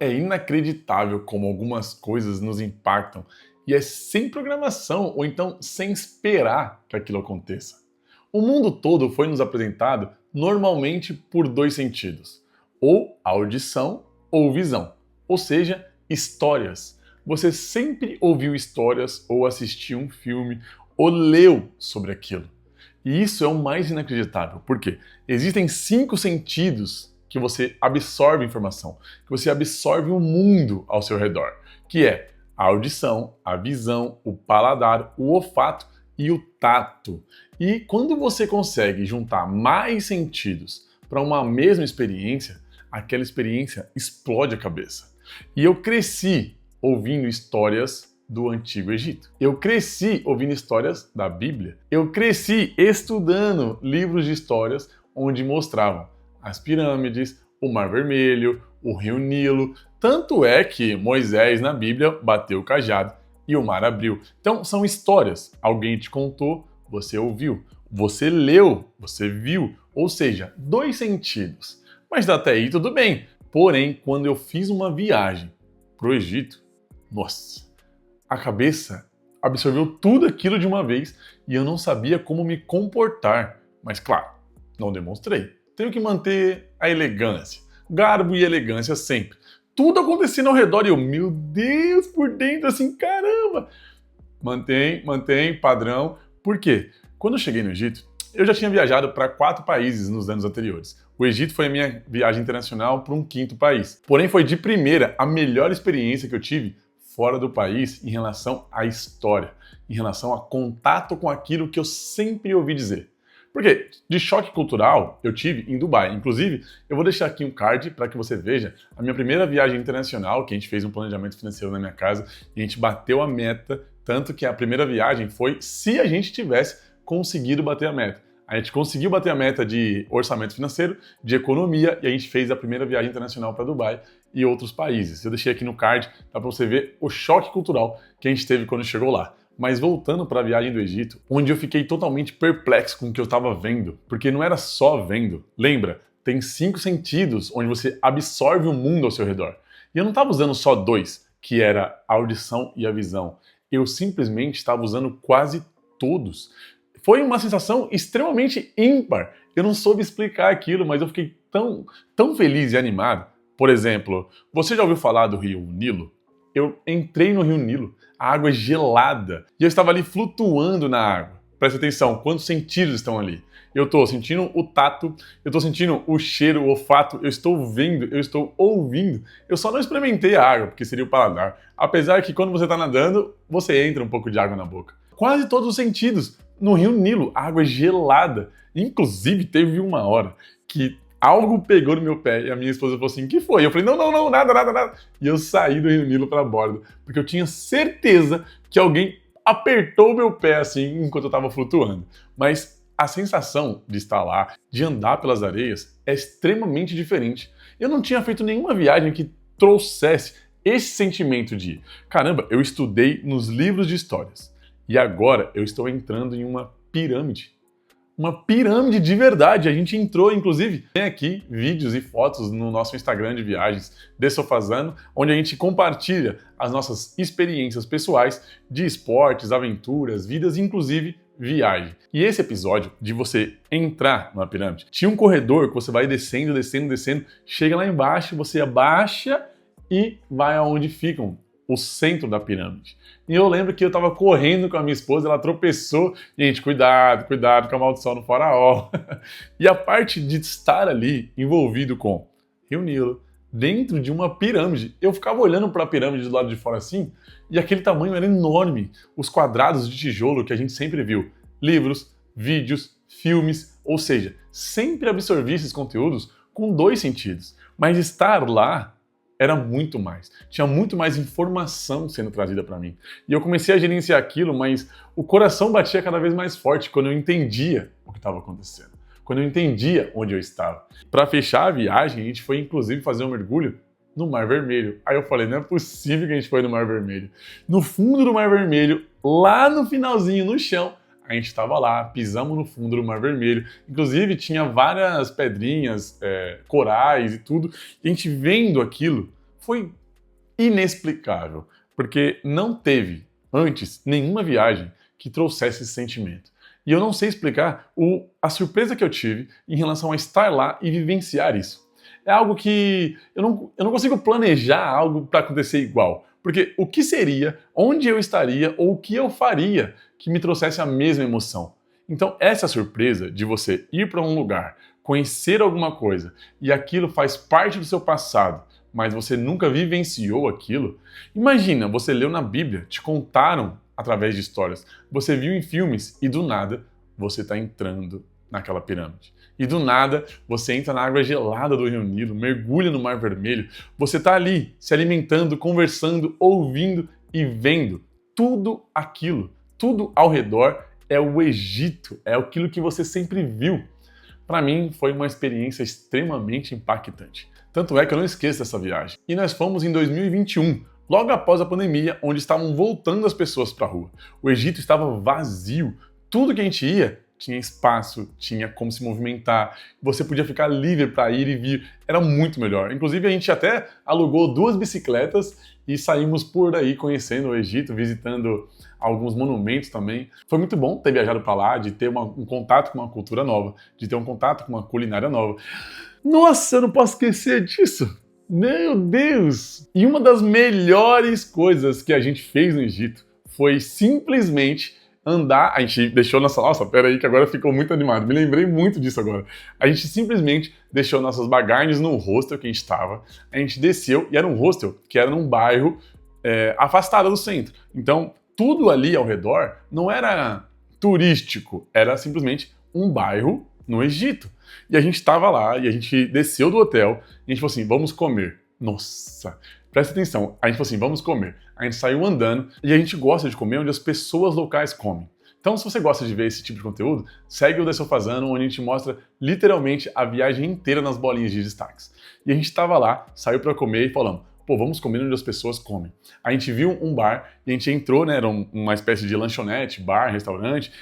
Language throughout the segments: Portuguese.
É inacreditável como algumas coisas nos impactam e é sem programação ou então sem esperar que aquilo aconteça. O mundo todo foi nos apresentado normalmente por dois sentidos, ou audição ou visão, ou seja, histórias. Você sempre ouviu histórias ou assistiu um filme ou leu sobre aquilo. E isso é o mais inacreditável, porque existem cinco sentidos que você absorve informação, que você absorve o mundo ao seu redor, que é a audição, a visão, o paladar, o olfato e o tato. E quando você consegue juntar mais sentidos para uma mesma experiência, aquela experiência explode a cabeça. E eu cresci ouvindo histórias do Antigo Egito. Eu cresci ouvindo histórias da Bíblia. Eu cresci estudando livros de histórias onde mostravam as pirâmides, o Mar Vermelho, o Rio Nilo. Tanto é que Moisés na Bíblia bateu o cajado e o mar abriu. Então são histórias. Alguém te contou, você ouviu. Você leu, você viu. Ou seja, dois sentidos. Mas até aí tudo bem. Porém, quando eu fiz uma viagem para o Egito, nossa, a cabeça absorveu tudo aquilo de uma vez e eu não sabia como me comportar. Mas claro, não demonstrei. Tenho que manter a elegância. Garbo e elegância sempre. Tudo acontecendo ao redor e eu, meu Deus, por dentro assim, caramba. Mantém padrão. Por quê? Quando eu cheguei no Egito, eu já tinha viajado para 4 países nos anos anteriores. O Egito foi a minha viagem internacional para um 5º país. Porém, foi de primeira a melhor experiência que eu tive fora do país em relação à história, em relação a contato com aquilo que eu sempre ouvi dizer. Porque de choque cultural eu tive em Dubai. Inclusive, eu vou deixar aqui um card para que você veja a minha primeira viagem internacional, que a gente fez um planejamento financeiro na minha casa e a gente bateu a meta, tanto que a primeira viagem foi se a gente tivesse conseguido bater a meta. A gente conseguiu bater a meta de orçamento financeiro, de economia, e a gente fez a primeira viagem internacional para Dubai e outros países. Eu deixei aqui no card, dá para você ver o choque cultural que a gente teve quando chegou lá. Mas voltando para a viagem do Egito, onde eu fiquei totalmente perplexo com o que eu estava vendo, porque não era só vendo. Lembra, tem 5 sentidos onde você absorve o mundo ao seu redor. E eu não estava usando só 2, que era a audição e a visão. Eu simplesmente estava usando quase todos. Foi uma sensação extremamente ímpar. Eu não soube explicar aquilo, mas eu fiquei tão feliz e animado. Por exemplo, você já ouviu falar do Rio Nilo? Eu entrei no Rio Nilo, a água é gelada, e eu estava ali flutuando na água. Presta atenção, quantos sentidos estão ali? Eu estou sentindo o tato, eu estou sentindo o cheiro, o olfato, eu estou vendo, eu estou ouvindo. Eu só não experimentei a água, porque seria o paladar. Apesar que quando você está nadando, você entra um pouco de água na boca. Quase todos os sentidos. No Rio Nilo, a água é gelada. Inclusive, teve uma hora que algo pegou no meu pé e a minha esposa falou assim, que foi? Eu falei, não, nada. E eu saí do Rio Nilo para a borda, porque eu tinha certeza que alguém apertou o meu pé assim enquanto eu estava flutuando. Mas a sensação de estar lá, de andar pelas areias, é extremamente diferente. Eu não tinha feito nenhuma viagem que trouxesse esse sentimento de, caramba, eu estudei nos livros de histórias e agora eu estou entrando em uma pirâmide. Uma pirâmide de verdade. A gente entrou, inclusive, tem aqui vídeos e fotos no nosso Instagram de viagens de Sofazano, onde a gente compartilha as nossas experiências pessoais de esportes, aventuras, vidas, inclusive viagem. E esse episódio de você entrar numa pirâmide, tinha um corredor que você vai descendo, chega lá embaixo, você abaixa e vai aonde ficam o centro da pirâmide. E eu lembro que eu tava correndo com a minha esposa, ela tropeçou. Gente, cuidado com a maldição do faraó. E a parte de estar ali envolvido com Rio Nilo, dentro de uma pirâmide, eu ficava olhando para a pirâmide do lado de fora assim, e aquele tamanho era enorme. Os quadrados de tijolo que a gente sempre viu. Livros, vídeos, filmes, ou seja, sempre absorvi esses conteúdos com 2 sentidos. Mas estar lá era muito mais. Tinha muito mais informação sendo trazida para mim. E eu comecei a gerenciar aquilo, mas o coração batia cada vez mais forte quando eu entendia o que estava acontecendo. Quando eu entendia onde eu estava. Para fechar a viagem, a gente foi inclusive fazer um mergulho no Mar Vermelho. Aí eu falei, não é possível que a gente foi no Mar Vermelho. No fundo do Mar Vermelho, lá no finalzinho, no chão, a gente estava lá, pisamos no fundo do Mar Vermelho. Inclusive, tinha várias pedrinhas, corais e tudo. E a gente vendo aquilo, foi inexplicável, porque não teve antes nenhuma viagem que trouxesse esse sentimento. E eu não sei explicar a surpresa que eu tive em relação a estar lá e vivenciar isso. É algo que eu não consigo planejar algo para acontecer igual. Porque o que seria, onde eu estaria ou o que eu faria que me trouxesse a mesma emoção? Então, essa surpresa de você ir para um lugar, conhecer alguma coisa e aquilo faz parte do seu passado, mas você nunca vivenciou aquilo. Imagina, você leu na Bíblia, te contaram através de histórias, você viu em filmes e do nada você está entrando naquela pirâmide. E do nada você entra na água gelada do Rio Nilo, mergulha no Mar Vermelho, você está ali se alimentando, conversando, ouvindo e vendo tudo aquilo, tudo ao redor é o Egito, é aquilo que você sempre viu. Para mim foi uma experiência extremamente impactante. Tanto é que eu não esqueço dessa viagem. E nós fomos em 2021, logo após a pandemia, onde estavam voltando as pessoas para a rua. O Egito estava vazio. Tudo que a gente ia tinha espaço, tinha como se movimentar, você podia ficar livre para ir e vir, era muito melhor. Inclusive a gente até alugou 2 bicicletas e saímos por aí conhecendo o Egito, visitando alguns monumentos também. Foi muito bom ter viajado para lá, de ter um contato com uma cultura nova, de ter um contato com uma culinária nova. Nossa, eu não posso esquecer disso! Meu Deus! E uma das melhores coisas que a gente fez no Egito foi simplesmente andar, a gente deixou nossa, peraí que agora ficou muito animado, me lembrei muito disso agora. A gente simplesmente deixou nossas bagagens no hostel que a gente estava, a gente desceu e era um hostel que era num bairro afastado do centro. Então, tudo ali ao redor não era turístico, era simplesmente um bairro no Egito. E a gente estava lá e a gente desceu do hotel e a gente falou assim, vamos comer. Nossa, presta atenção, a gente falou assim, vamos comer. A gente saiu andando e a gente gosta de comer onde as pessoas locais comem. Então, se você gosta de ver esse tipo de conteúdo, segue o The Sofazano, onde a gente mostra literalmente a viagem inteira nas bolinhas de destaques. E a gente estava lá, saiu para comer e falamos, pô, vamos comer onde as pessoas comem. A gente viu um bar e a gente entrou, né, era uma espécie de lanchonete, bar, restaurante,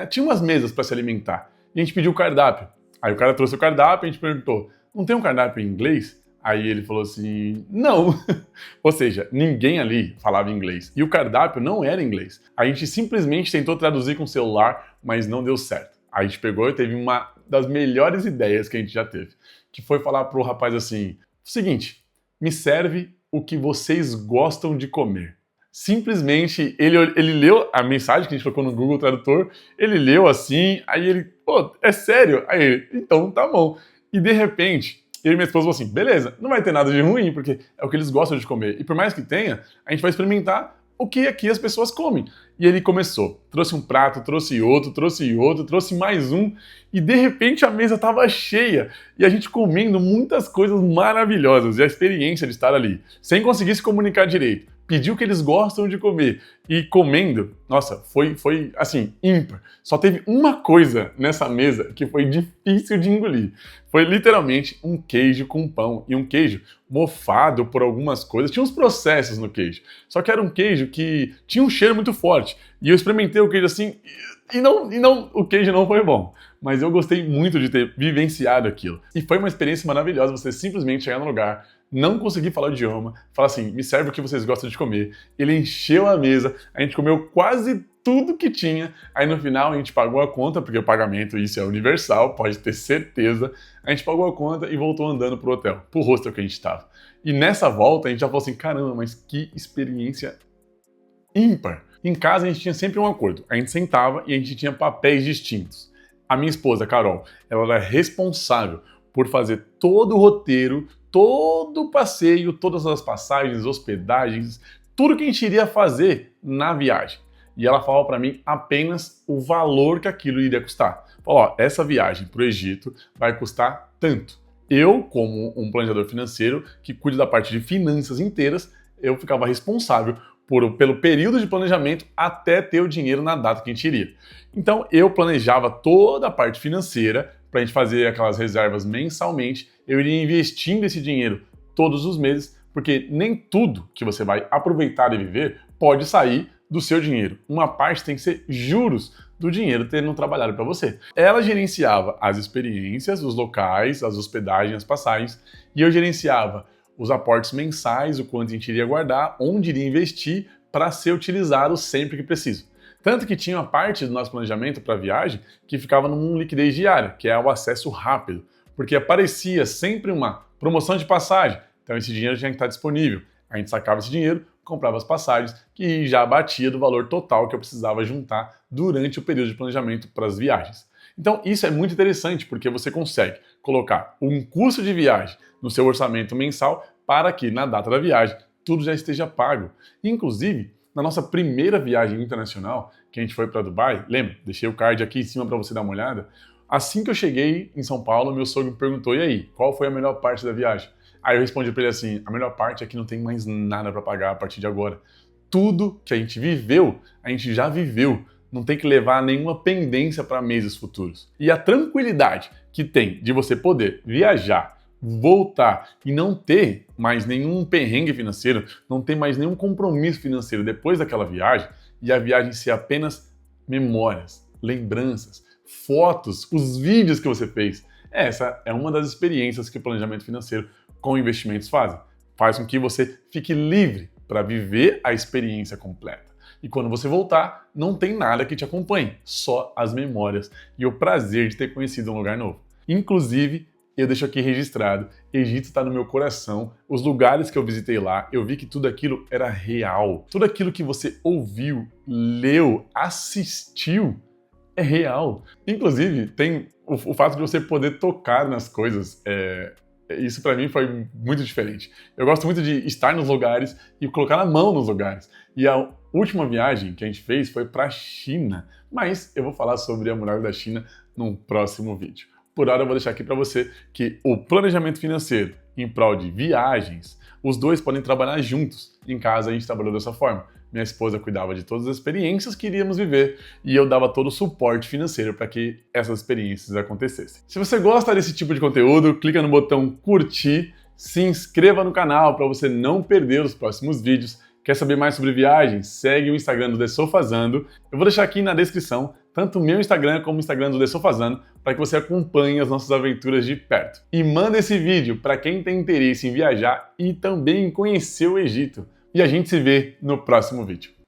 tinha umas mesas para se alimentar. E a gente pediu o cardápio. Aí o cara trouxe o cardápio e a gente perguntou, não tem um cardápio em inglês? Aí ele falou assim, não. Ou seja, ninguém ali falava inglês. E o cardápio não era inglês. A gente simplesmente tentou traduzir com o celular, mas não deu certo. A gente pegou e teve uma das melhores ideias que a gente já teve, que foi falar pro rapaz assim, seguinte, me serve o que vocês gostam de comer. Simplesmente, ele leu a mensagem que a gente colocou no Google Tradutor, ele leu assim, aí ele, pô, é sério? Aí ele, então tá bom. E de repente, eu e minha esposa falou assim, beleza, não vai ter nada de ruim, porque é o que eles gostam de comer. E por mais que tenha, a gente vai experimentar o que aqui as pessoas comem. E ele começou, trouxe um prato, trouxe outro, trouxe mais um, e de repente a mesa estava cheia, e a gente comendo muitas coisas maravilhosas, e a experiência de estar ali, sem conseguir se comunicar direito, pediu o que eles gostam de comer, e comendo, nossa, foi assim, ímpar. Só teve uma coisa nessa mesa que foi difícil de engolir. Foi literalmente um queijo com pão, e um queijo mofado por algumas coisas. Tinha uns processos no queijo, só que era um queijo que tinha um cheiro muito forte. E eu experimentei o queijo assim, e não, o queijo não foi bom. Mas eu gostei muito de ter vivenciado aquilo. E foi uma experiência maravilhosa você simplesmente chegar no lugar, não conseguir falar o idioma, falar assim, me serve o que vocês gostam de comer. Ele encheu a mesa, a gente comeu quase tudo que tinha. Aí no final a gente pagou a conta, porque o pagamento isso é universal, pode ter certeza. A gente pagou a conta e voltou andando pro hotel, pro hostel que a gente estava. E nessa volta a gente já falou assim, caramba, mas que experiência ímpar. Em casa a gente tinha sempre um acordo, a gente sentava e a gente tinha papéis distintos. A minha esposa, Carol, ela era responsável por fazer todo o roteiro, todo o passeio, todas as passagens, hospedagens, tudo que a gente iria fazer na viagem. E ela falava para mim apenas o valor que aquilo iria custar. Falou, ó, essa viagem para o Egito vai custar tanto. Eu, como um planejador financeiro que cuida da parte de finanças inteiras, eu ficava responsável pelo período de planejamento até ter o dinheiro na data que a gente iria. Então eu planejava toda a parte financeira para a gente fazer aquelas reservas mensalmente, eu iria investindo esse dinheiro todos os meses, porque nem tudo que você vai aproveitar e viver pode sair do seu dinheiro. Uma parte tem que ser juros do dinheiro tendo trabalhado para você. Ela gerenciava as experiências, os locais, as hospedagens, as passagens, e eu gerenciava os aportes mensais, o quanto a gente iria guardar, onde iria investir para ser utilizado sempre que preciso. Tanto que tinha uma parte do nosso planejamento para a viagem que ficava num liquidez diária, que é o acesso rápido, porque aparecia sempre uma promoção de passagem, então esse dinheiro tinha que estar disponível. A gente sacava esse dinheiro, comprava as passagens, que já batia do valor total que eu precisava juntar durante o período de planejamento para as viagens. Então isso é muito interessante, porque você consegue colocar um custo de viagem no seu orçamento mensal para que na data da viagem tudo já esteja pago. Inclusive, na nossa primeira viagem internacional, que a gente foi para Dubai, lembra? Deixei o card aqui em cima para você dar uma olhada. Assim que eu cheguei em São Paulo, meu sogro me perguntou: e aí, qual foi a melhor parte da viagem? Aí eu respondi para ele assim: a melhor parte é que não tem mais nada para pagar a partir de agora. Tudo que a gente viveu, a gente já viveu. Não tem que levar nenhuma pendência para meses futuros. E a tranquilidade que tem de você poder viajar, voltar e não ter mais nenhum perrengue financeiro, não ter mais nenhum compromisso financeiro depois daquela viagem, e a viagem ser apenas memórias, lembranças, fotos, os vídeos que você fez. Essa é uma das experiências que o planejamento financeiro com investimentos fazem. Faz com que você fique livre para viver a experiência completa. E quando você voltar, não tem nada que te acompanhe, só as memórias e o prazer de ter conhecido um lugar novo. Inclusive, eu deixo aqui registrado, Egito está no meu coração, os lugares que eu visitei lá, eu vi que tudo aquilo era real. Tudo aquilo que você ouviu, leu, assistiu, é real. Inclusive, tem o fato de você poder tocar nas coisas, isso para mim foi muito diferente. Eu gosto muito de estar nos lugares e colocar a mão nos lugares. E a última viagem que a gente fez foi para a China, mas eu vou falar sobre a muralha da China num próximo vídeo. Por hora eu vou deixar aqui para você que o planejamento financeiro em prol de viagens, os dois podem trabalhar juntos. Em casa a gente trabalhou dessa forma. Minha esposa cuidava de todas as experiências que iríamos viver e eu dava todo o suporte financeiro para que essas experiências acontecessem. Se você gosta desse tipo de conteúdo, clica no botão curtir, se inscreva no canal para você não perder os próximos vídeos. Quer saber mais sobre viagens? Segue o Instagram do Desofazando. Eu vou deixar aqui na descrição tanto o meu Instagram como o Instagram do Desofazando para que você acompanhe as nossas aventuras de perto. E manda esse vídeo para quem tem interesse em viajar e também em conhecer o Egito. E a gente se vê no próximo vídeo.